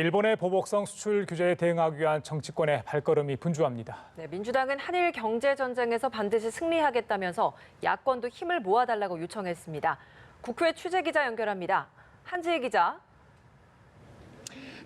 일본의 보복성 수출 규제에 대응하기 위한 정치권의 발걸음이 분주합니다. 네, 민주당은 한일 경제 전쟁에서 반드시 승리하겠다면서 야권도 힘을 모아달라고 요청했습니다. 국회 취재기자 연결합니다. 한지혜 기자.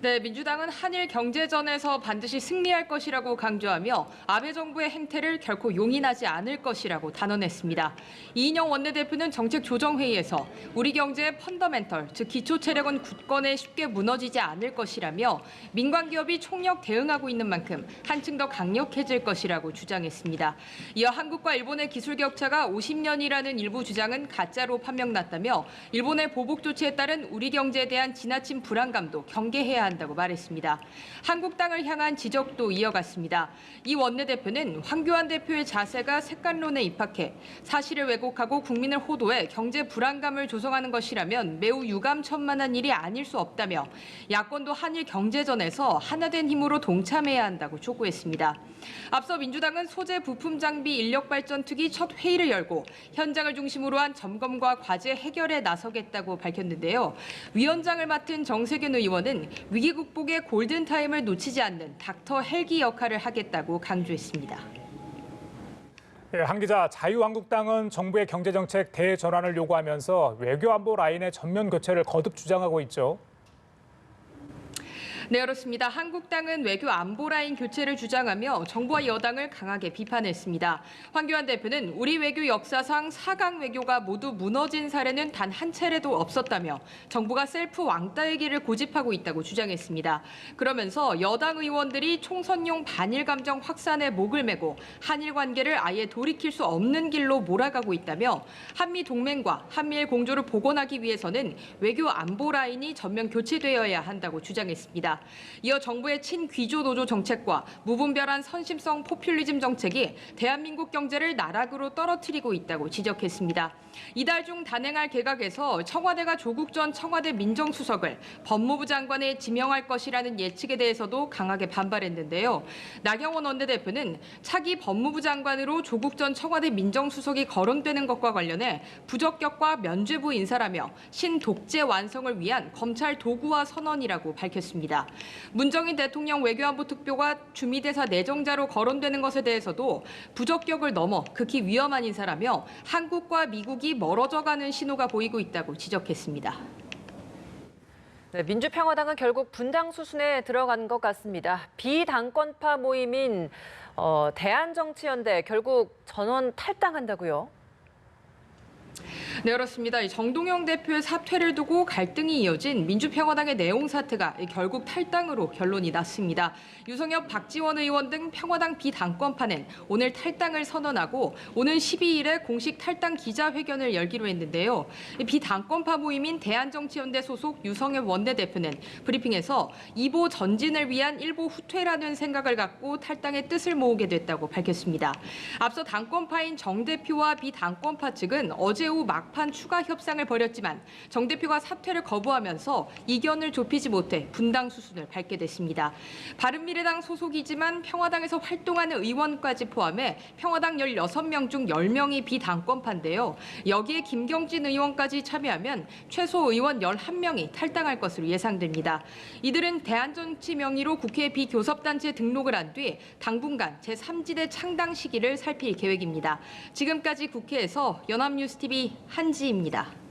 네, 민주당은 한일 경제전에서 반드시 승리할 것이라고 강조하며 아베 정부의 행태를 결코 용인하지 않을 것이라고 단언했습니다. 이인영 원내대표는 정책조정회의에서 우리 경제의 펀더멘털, 즉 기초체력은 굳건해 쉽게 무너지지 않을 것이라며 민간기업이 총력 대응하고 있는 만큼 한층 더 강력해질 것이라고 주장했습니다. 이어 한국과 일본의 기술 격차가 50년이라는 일부 주장은 가짜로 판명났다며 일본의 보복 조치에 따른 우리 경제에 대한 지나친 불안감도 경계해야 한다고 말했습니다. 한국당을 향한 지적도 이어갔습니다. 이 원내대표는 황교안 대표의 자세가 색깔론에 입학해 사실을 왜곡하고 국민을 호도해 경제 불안감을 조성하는 것이라면 매우 유감천만한 일이 아닐 수 없다며 야권도 한일 경제전에서 하나된 힘으로 동참해야 한다고 촉구했습니다. 앞서 민주당은 소재 부품 장비 인력 발전 특위 첫 회의를 열고 현장을 중심으로 한 점검과 과제 해결에 나서겠다고 밝혔는데요. 위원장을 맡은 정세균 의원은 위기 극복의 골든타임을 놓치지 않는 닥터 헬기 역할을 하겠다고 강조했습니다. 네, 한 기자, 자유한국당은 정부의 경제정책 대전환을 요구하면서 외교안보 라인의 전면 교체를 거듭 주장하고 있죠. 네, 그렇습니다. 한국당은 외교 안보 라인 교체를 주장하며 정부와 여당을 강하게 비판했습니다. 황교안 대표는 우리 외교 역사상 4강 외교가 모두 무너진 사례는 단 한 차례도 없었다며 정부가 셀프 왕따의 길을 고집하고 있다고 주장했습니다. 그러면서 여당 의원들이 총선용 반일 감정 확산에 목을 메고 한일 관계를 아예 돌이킬 수 없는 길로 몰아가고 있다며 한미 동맹과 한미일 공조를 복원하기 위해서는 외교 안보 라인이 전면 교체되어야 한다고 주장했습니다. 이어 정부의 친귀조 노조 정책과 무분별한 선심성 포퓰리즘 정책이 대한민국 경제를 나락으로 떨어뜨리고 있다고 지적했습니다. 이달 중 단행할 개각에서 청와대가 조국 전 청와대 민정수석을 법무부 장관에 지명할 것이라는 예측에 대해서도 강하게 반발했는데요. 나경원 원내대표는 차기 법무부 장관으로 조국 전 청와대 민정수석이 거론되는 것과 관련해 부적격과 면죄부 인사라며 신독재 완성을 위한 검찰 도구화 선언이라고 밝혔습니다. 문정인 대통령 외교안보 특보가 주미대사 내정자로 거론되는 것에 대해서도 부적격을 넘어 극히 위험한 인사라며 한국과 미국이 멀어져가는 신호가 보이고 있다고 지적했습니다. 네, 민주평화당은 결국 분당 수순에 들어간 것 같습니다. 비당권파 모임인 대한정치연대 결국 전원 탈당한다고요? 네, 그렇습니다. 정동영 대표의 사퇴를 두고 갈등이 이어진 민주평화당의 내용 사태가 결국 탈당으로 결론이 났습니다. 유성엽, 박지원 의원 등 평화당 비당권파는 오늘 탈당을 선언하고 오는 12일에 공식 탈당 기자회견을 열기로 했는데요. 비당권파 모임인 대한정치연대 소속 유성엽 원내대표는 브리핑에서 이보 전진을 위한 일보 후퇴라는 생각을 갖고 탈당의 뜻을 모으게 됐다고 밝혔습니다. 앞서 당권파인 정 대표와 비당권파 측은 어제 오후 막판 추가 협상을 벌였지만 정 대표가 사퇴를 거부하면서 이견을 좁히지 못해 분당 수순을 밟게 됐습니다. 바른미래당 소속이지만 평화당에서 활동하는 의원까지 포함해 평화당 16명 중 10명이 비당권파인데요. 여기에 김경진 의원까지 참여하면 최소 의원 11명이 탈당할 것으로 예상됩니다. 이들은 대한정치 명의로 국회 비교섭단체에 등록을 한 뒤 당분간 제3지대 창당 시기를 살필 계획입니다. 지금까지 국회에서 연합뉴스TV 한지입니다.